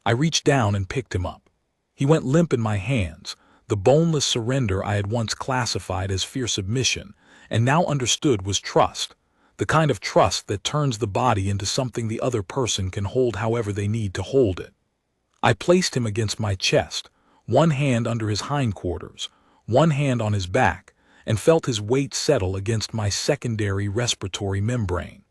Speaker 1: I reached down and picked him up. He went limp in my hands, the boneless surrender I had once classified as fierce submission, and now understood was trust, the kind of trust that turns the body into something the other person can hold however they need to hold it. I placed him against my chest, one hand under his hindquarters, one hand on his back, and felt his weight settle against my secondary respiratory membrane.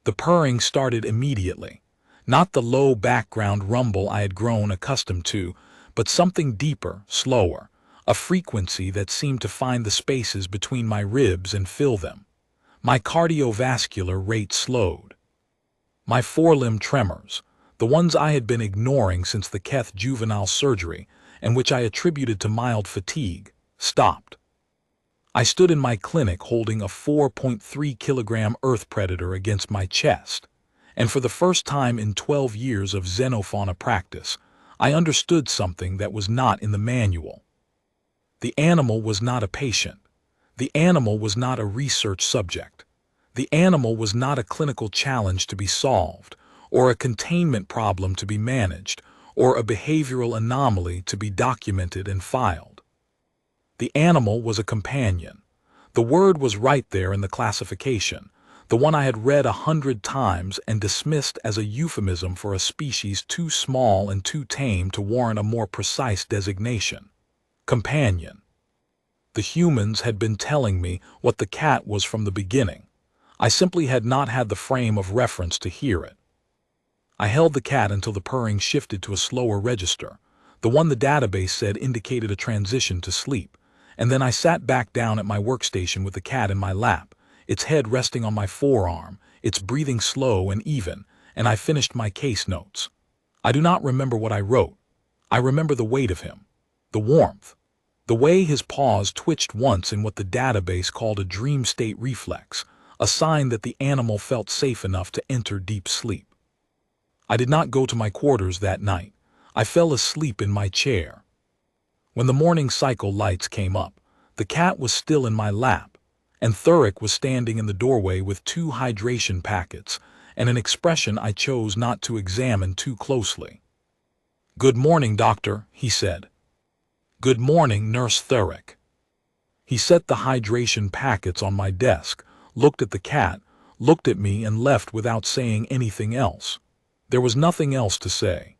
Speaker 1: The purring started immediately. Not the low background rumble I had grown accustomed to, but something deeper, slower, a frequency that seemed to find the spaces between my ribs and fill them. My cardiovascular rate slowed. My forelimb tremors, the ones I had been ignoring since the Keth juvenile surgery, and which I attributed to mild fatigue, stopped. I stood in my clinic holding a 4.3 kilogram earth predator against my chest. And for the first time in 12 years of xenofauna practice, I understood something that was not in the manual. The animal was not a patient. The animal was not a research subject. The animal was not a clinical challenge to be solved, or a containment problem to be managed, or a behavioral anomaly to be documented and filed. The animal was a companion. The word was right there in the classification, the one I had read 100 times and dismissed as a euphemism for a species too small and too tame to warrant a more precise designation. Companion. The humans had been telling me what the cat was from the beginning. I simply had not had the frame of reference to hear it. I held the cat until the purring shifted to a slower register, the one the database said indicated a transition to sleep, and then I sat back down at my workstation with the cat in my lap, its head resting on my forearm, its breathing slow and even, and I finished my case notes. I do not remember what I wrote. I remember the weight of him, the warmth The way his paws twitched once in what the database called a dream state reflex, a sign that the animal felt safe enough to enter deep sleep. I did not go to my quarters that night. I fell asleep in my chair. When the morning cycle lights came up, the cat was still in my lap, and Thurick was standing in the doorway with 2 hydration packets and an expression I chose not to examine too closely. "Good morning, doctor," he said. "Good morning, Nurse Thurick." He set the hydration packets on my desk, looked at the cat, looked at me, and left without saying anything else. There was nothing else to say.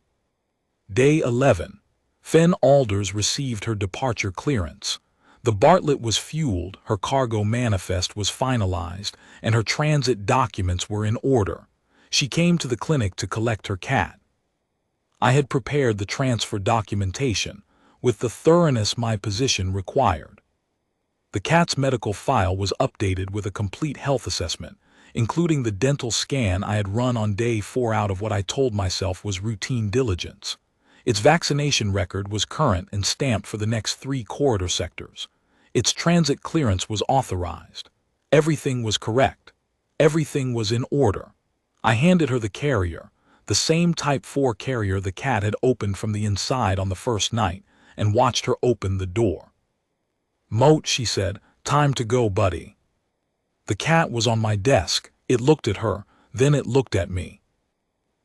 Speaker 1: Day 11. Fenn Alders received her departure clearance. The Bartlett was fueled, her cargo manifest was finalized, and her transit documents were in order. She came to the clinic to collect her cat. I had prepared the transfer documentation with the thoroughness my position required. The cat's medical file was updated with a complete health assessment, including the dental scan I had run on day 4 out of what I told myself was routine diligence. Its vaccination record was current and stamped for the next 3 corridor sectors. Its transit clearance was authorized. Everything was correct. Everything was in order. I handed her the carrier, the same Type 4 carrier the cat had opened from the inside on the first night, and watched her open the door. "Moat," she said, "time to go, buddy." The cat was on my desk. It looked at her, then it looked at me.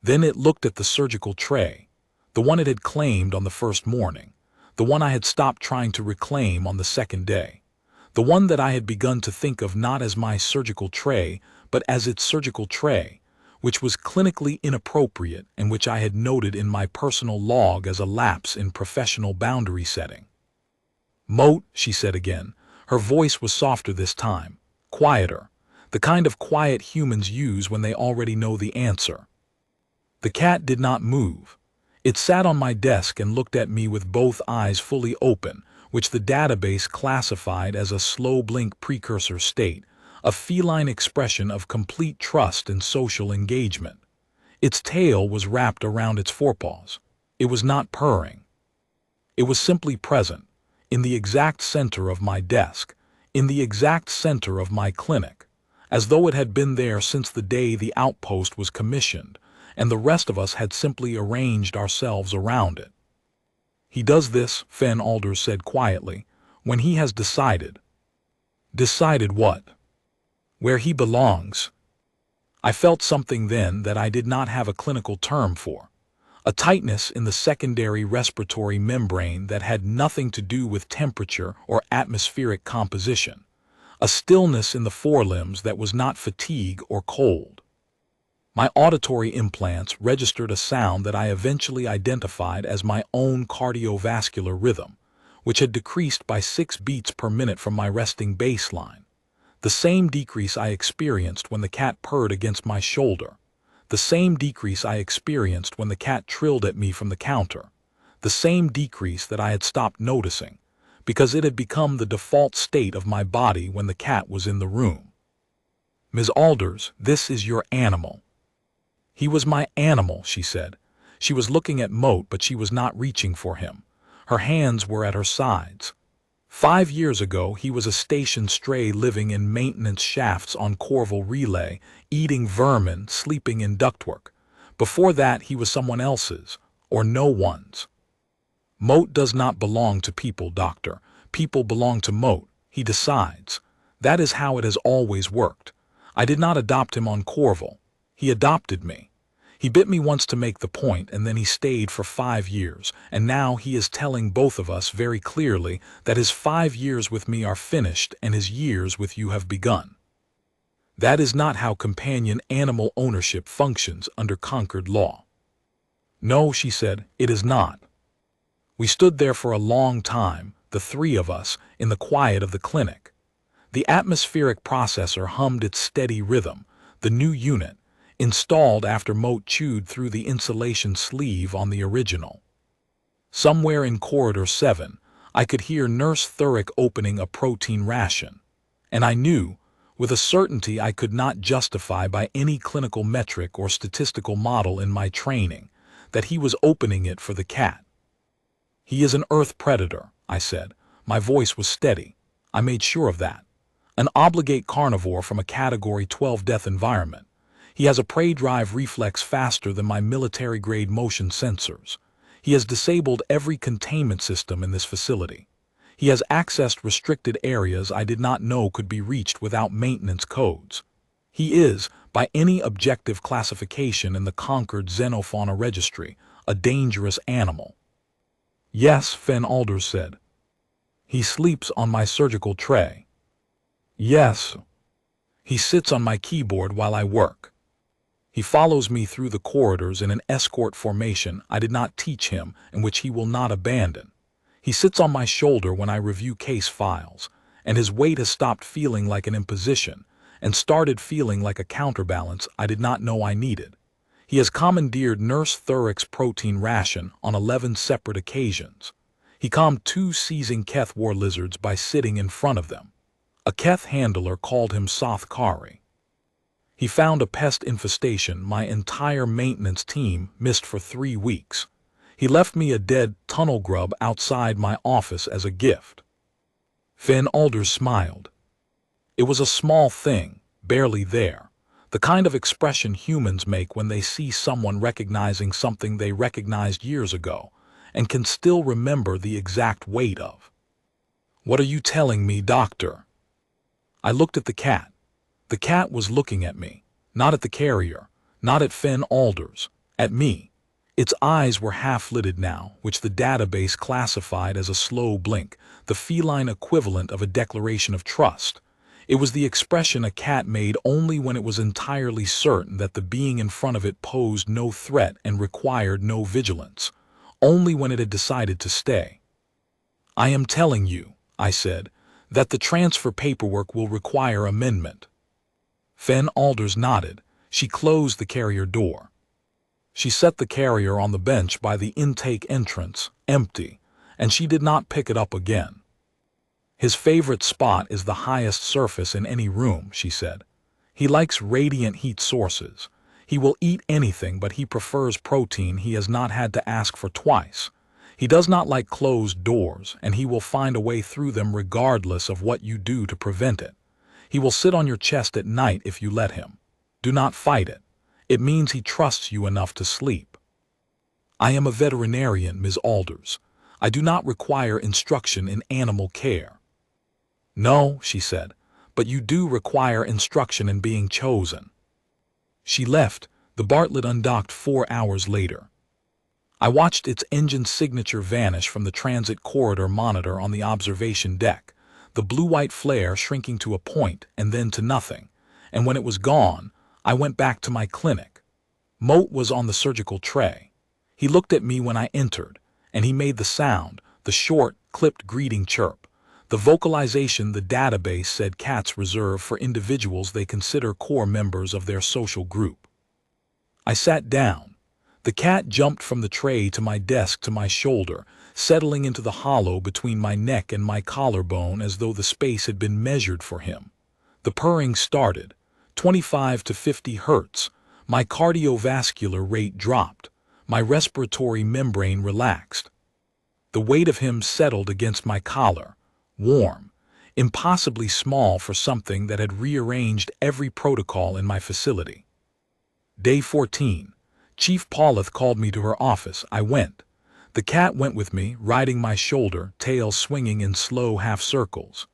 Speaker 1: Then it looked at the surgical tray, the one it had claimed on the first morning, the one I had stopped trying to reclaim on the second day, the one that I had begun to think of not as my surgical tray, but as its surgical tray, which was clinically inappropriate and which I had noted in my personal log as a lapse in professional boundary setting. "Moat," she said again. Her voice was softer this time, quieter, the kind of quiet humans use when they already know the answer. The cat did not move. It sat on my desk and looked at me with both eyes fully open, which the database classified as a slow blink precursor state, a feline expression of complete trust and social engagement. Its tail was wrapped around its forepaws. It was not purring. It was simply present, in the exact center of my desk, in the exact center of my clinic, as though it had been there since the day the outpost was commissioned, and the rest of us had simply arranged ourselves around it. "He does this," Fenn Alders said quietly, "when he has decided." "Decided what?" "Where he belongs." I felt something then that I did not have a clinical term for. A tightness in the secondary respiratory membrane that had nothing to do with temperature or atmospheric composition. A stillness in the forelimbs that was not fatigue or cold. My auditory implants registered a sound that I eventually identified as my own cardiovascular rhythm, which had decreased by 6 beats per minute from my resting baseline. The same decrease I experienced when the cat purred against my shoulder. The same decrease I experienced when the cat trilled at me from the counter. The same decrease that I had stopped noticing, because it had become the default state of my body when the cat was in the room. "Ms. Alders, this is your animal." "He was my animal," she said. She was looking at Moat, but she was not reaching for him. Her hands were at her sides. 5 years ago, he was a station stray living in maintenance shafts on Corval Relay, eating vermin, sleeping in ductwork. Before that, he was someone else's, or no one's. Moat does not belong to people, doctor. People belong to Moat. He decides. That is how it has always worked. I did not adopt him on Corval. He adopted me. He bit me once to make the point, and then he stayed for 5 years, and now he is telling both of us very clearly that his 5 years with me are finished and his years with you have begun. That is not how companion animal ownership functions under Concord law." "No," she said, "it is not." We stood there for a long time, the 3 of us, in the quiet of the clinic. The atmospheric processor hummed its steady rhythm, the new unit, installed after Moat chewed through the insulation sleeve on the original. Somewhere in Corridor 7, I could hear Nurse Thurick opening a protein ration, and I knew, with a certainty I could not justify by any clinical metric or statistical model in my training, that he was opening it for the cat. "He is an earth predator," I said. My voice was steady. I made sure of that. An obligate carnivore from a Category 12 death environment. He has a prey drive reflex faster than my military-grade motion sensors. He has disabled every containment system in this facility. He has accessed restricted areas I did not know could be reached without maintenance codes. He is, by any objective classification in the Concord xenofauna registry, a dangerous animal. Yes, Finn Alders said. He sleeps on my surgical tray. Yes. He sits on my keyboard while I work. He follows me through the corridors in an escort formation I did not teach him and which he will not abandon. He sits on my shoulder when I review case files, and his weight has stopped feeling like an imposition and started feeling like a counterbalance I did not know I needed. He has commandeered Nurse Thurrock's protein ration on 11 separate occasions. He calmed 2 seizing Keth war lizards by sitting in front of them. A Keth handler called him Soth Kari. He found a pest infestation my entire maintenance team missed for 3 weeks. He left me a dead tunnel grub outside my office as a gift. Finn Alders smiled. It was a small thing, barely there, the kind of expression humans make when they see someone recognizing something they recognized years ago and can still remember the exact weight of. What are you telling me, doctor? I looked at the cat. The cat was looking at me, not at the carrier, not at Finn Alders, at me. Its eyes were half-lidded now, which the database classified as a slow blink, the feline equivalent of a declaration of trust. It was the expression a cat made only when it was entirely certain that the being in front of it posed no threat and required no vigilance, only when it had decided to stay. I am telling you, I said, that the transfer paperwork will require amendment. Finn Alders nodded. She closed the carrier door. She set the carrier on the bench by the intake entrance, empty, and she did not pick it up again. His favorite spot is the highest surface in any room, she said. He likes radiant heat sources. He will eat anything, but he prefers protein he has not had to ask for twice. He does not like closed doors, and he will find a way through them regardless of what you do to prevent it. He will sit on your chest at night if you let him. Do not fight it. It means he trusts you enough to sleep. I am a veterinarian, Ms. Alders. I do not require instruction in animal care. No, she said, but you do require instruction in being chosen. She left. The Bartlett undocked 4 hours later. I watched its engine signature vanish from the transit corridor monitor on the observation deck, the blue-white flare shrinking to a point and then to nothing, and when it was gone, I went back to my clinic. Moat was on the surgical tray. He looked at me when I entered, and he made the sound, the short, clipped greeting chirp, the vocalization the database said cats reserve for individuals they consider core members of their social group. I sat down. The cat jumped from the tray to my desk to my shoulder, settling into the hollow between my neck and my collarbone as though the space had been measured for him. The purring started, 25 to 50 hertz. My cardiovascular rate dropped. My respiratory membrane relaxed. The weight of him settled against my collar, warm, impossibly small for something that had rearranged every protocol in my facility. Day 14. Chief Paulith called me to her office. I went. The cat went with me, riding my shoulder, tail swinging in slow half circles.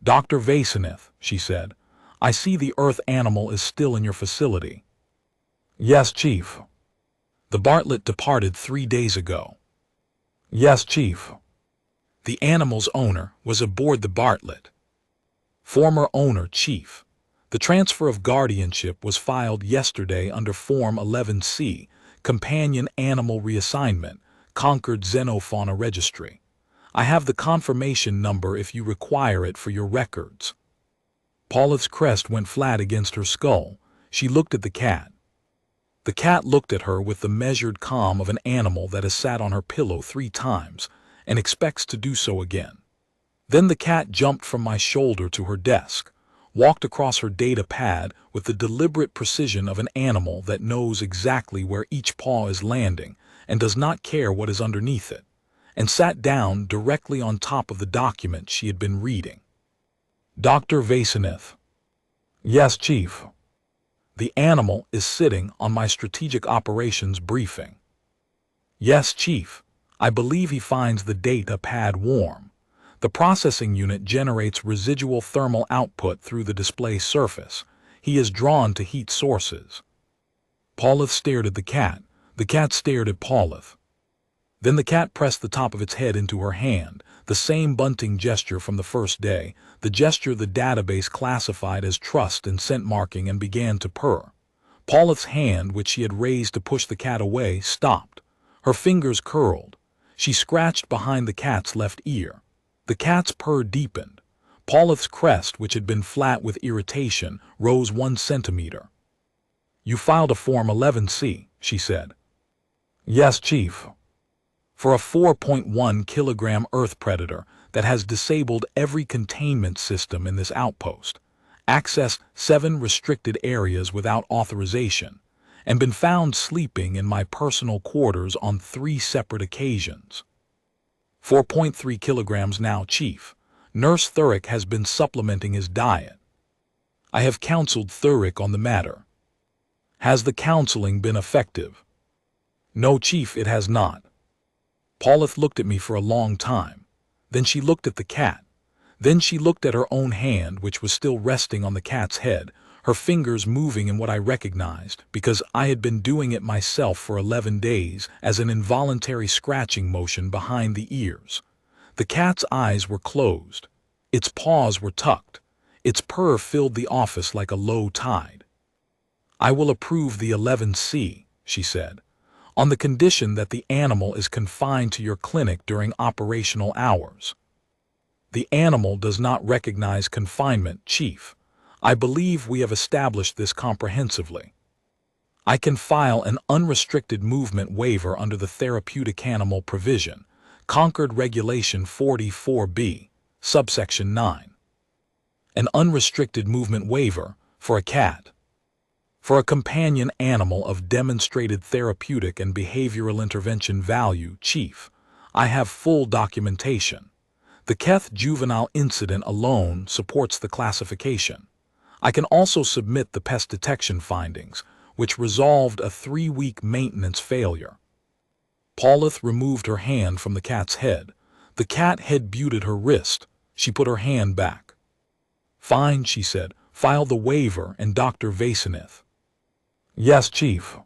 Speaker 1: Dr. Vasenith, she said, I see the earth animal is still in your facility. Yes, Chief. The Bartlett departed 3 days ago. Yes, Chief. The animal's owner was aboard the Bartlett. Former owner, Chief. The transfer of guardianship was filed yesterday under Form 11C, Companion Animal Reassignment, Concord Xenofauna Registry. I have the confirmation number if you require it for your records. Paulith's crest went flat against her skull. She looked at the cat. The cat looked at her with the measured calm of an animal that has sat on her pillow 3 times and expects to do so again. Then the cat jumped from my shoulder to her desk, walked across her data pad with the deliberate precision of an animal that knows exactly where each paw is landing and does not care what is underneath it, and sat down directly on top of the document she had been reading. Dr. Vasinith. Yes, Chief. The animal is sitting on my strategic operations briefing. Yes, Chief. I believe he finds the data pad warm. The processing unit generates residual thermal output through the display surface. He is drawn to heat sources. Paulith stared at the cat. The cat stared at Paulith. Then the cat pressed the top of its head into her hand, the same bunting gesture from the first day, the gesture the database classified as trust and scent marking, and began to purr. Paulith's hand, which she had raised to push the cat away, stopped. Her fingers curled. She scratched behind the cat's left ear. The cat's purr deepened. Paulith's crest, which had been flat with irritation, rose 1 centimeter. You filed a Form 11C, she said. Yes, Chief. For a 4.1 kilogram earth predator that has disabled every containment system in this outpost, accessed 7 restricted areas without authorization, and been found sleeping in my personal quarters on 3 separate occasions. 4.3 kilograms now, Chief. Nurse Thurick has been supplementing his diet. I have counseled Thurick on the matter. Has the counseling been effective? No, Chief, it has not. Paulith looked at me for a long time. Then she looked at the cat. Then she looked at her own hand, which was still resting on the cat's head, her fingers moving in what I recognized, because I had been doing it myself for 11 days, as an involuntary scratching motion behind the ears. The cat's eyes were closed. Its paws were tucked. Its purr filled the office like a low tide. I will approve the 11C, she said, on the condition that the animal is confined to your clinic during operational hours. The animal does not recognize confinement, Chief. I believe we have established this comprehensively. I can file an unrestricted movement waiver under the therapeutic animal provision, Concord Regulation 44B, subsection 9. An unrestricted movement waiver for a cat. For a companion animal of demonstrated therapeutic and behavioral intervention value, Chief, I have full documentation. The Keth juvenile incident alone supports the classification. I can also submit the pest detection findings, which resolved a 3-week maintenance failure. Paulith removed her hand from the cat's head. The cat head butted her wrist. She put her hand back. Fine, she said. File the waiver and Dr. Vasinith. Yes, Chief.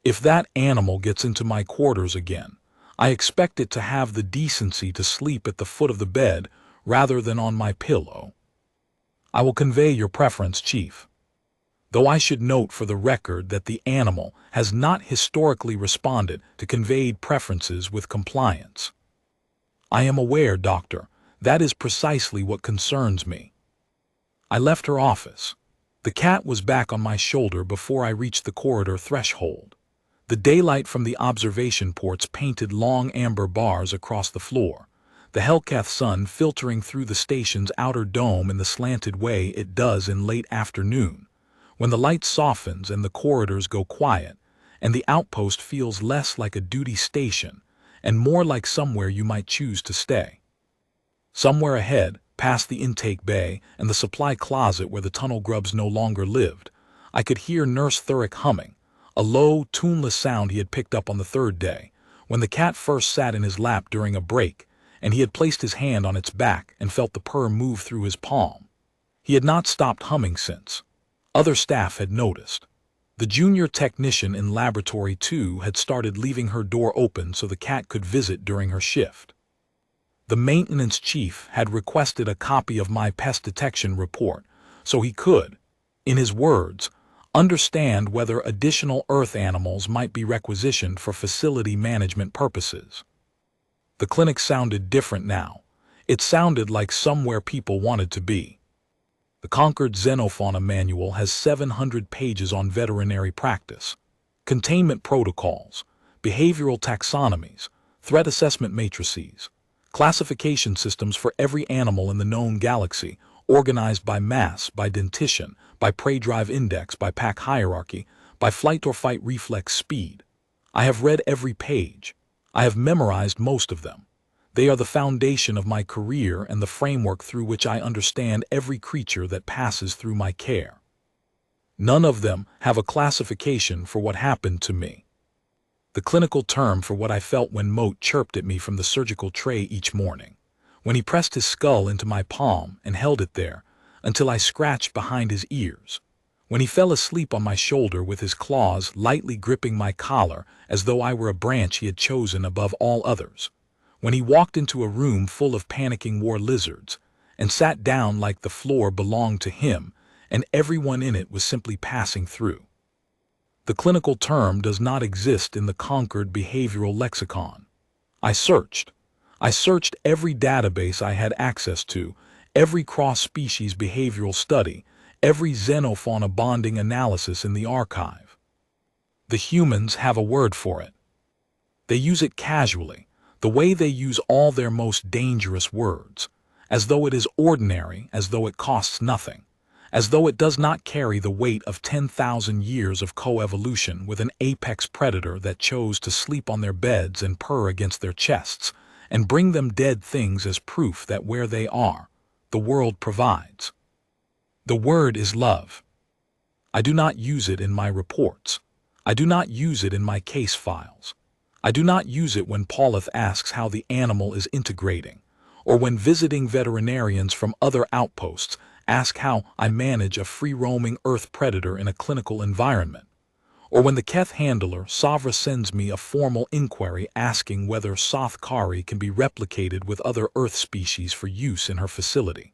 Speaker 1: If that animal gets into my quarters again, I expect it to have the decency to sleep at the foot of the bed rather than on my pillow. I will convey your preference, Chief. Though I should note for the record that the animal has not historically responded to conveyed preferences with compliance. I am aware, Doctor, that is precisely what concerns me. I left her office. The cat was back on my shoulder before I reached the corridor threshold. The daylight from the observation ports painted long amber bars across the floor, the Hellcath sun filtering through the station's outer dome in the slanted way it does in late afternoon, when the light softens and the corridors go quiet, and the outpost feels less like a duty station and more like somewhere you might choose to stay. Somewhere ahead, past the intake bay and the supply closet where the tunnel grubs no longer lived, I could hear Nurse Thurick humming, a low, tuneless sound he had picked up on the 3rd day, when the cat first sat in his lap during a break, and he had placed his hand on its back and felt the purr move through his palm. He had not stopped humming since. Other staff had noticed. The junior technician in Laboratory 2 had started leaving her door open so the cat could visit during her shift. The maintenance chief had requested a copy of my pest detection report so he could, in his words, understand whether additional earth animals might be requisitioned for facility management purposes. The clinic sounded different now. It sounded like somewhere people wanted to be. The Concord Xenofauna Manual has 700 pages on veterinary practice, containment protocols, behavioral taxonomies, threat assessment matrices, classification systems for every animal in the known galaxy, organized by mass, by dentition, by prey drive index, by pack hierarchy, by flight or fight reflex speed. I have read every page. I have memorized most of them. They are the foundation of my career and the framework through which I understand every creature that passes through my care. None of them have a classification for what happened to me. The clinical term for what I felt when Moat chirped at me from the surgical tray each morning, when he pressed his skull into my palm and held it there until I scratched behind his ears, when he fell asleep on my shoulder with his claws lightly gripping my collar as though I were a branch he had chosen above all others, when he walked into a room full of panicking war lizards and sat down like the floor belonged to him and everyone in it was simply passing through. The clinical term does not exist in the Concord behavioral lexicon. I searched every database I had access to, every cross-species behavioral study, every xenofauna bonding analysis in the archive. The humans have a word for it. They use it casually, the way they use all their most dangerous words, as though it is ordinary, as though it costs nothing, as though it does not carry the weight of 10,000 years of coevolution with an apex predator that chose to sleep on their beds and purr against their chests, and bring them dead things as proof that where they are, the world provides. The word is love. I do not use it in my reports. I do not use it in my case files. I do not use it when Paulith asks how the animal is integrating, or when visiting veterinarians from other outposts ask how I manage a free-roaming earth predator in a clinical environment, or when the Keth handler Savra sends me a formal inquiry asking whether Soth Kari can be replicated with other earth species for use in her facility.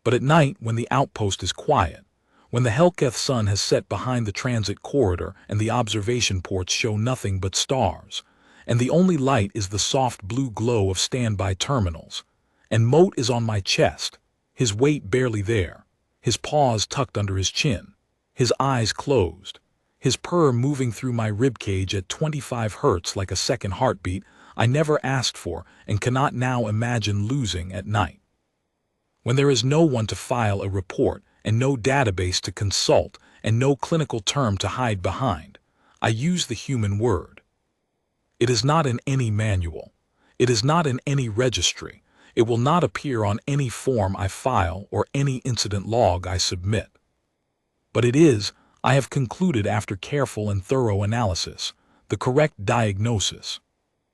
Speaker 1: But at night, when the outpost is quiet, when the Helketh sun has set behind the transit corridor and the observation ports show nothing but stars, and the only light is the soft blue glow of standby terminals, and Moat is on my chest, his weight barely there, his paws tucked under his chin, his eyes closed, his purr moving through my ribcage at 25 hertz like a second heartbeat I never asked for and cannot now imagine losing at night. When there is no one to file a report and no database to consult and no clinical term to hide behind, I use the human word. It is not in any manual. It is not in any registry. It will not appear on any form I file or any incident log I submit. But it is, I have concluded after careful and thorough analysis, the correct diagnosis.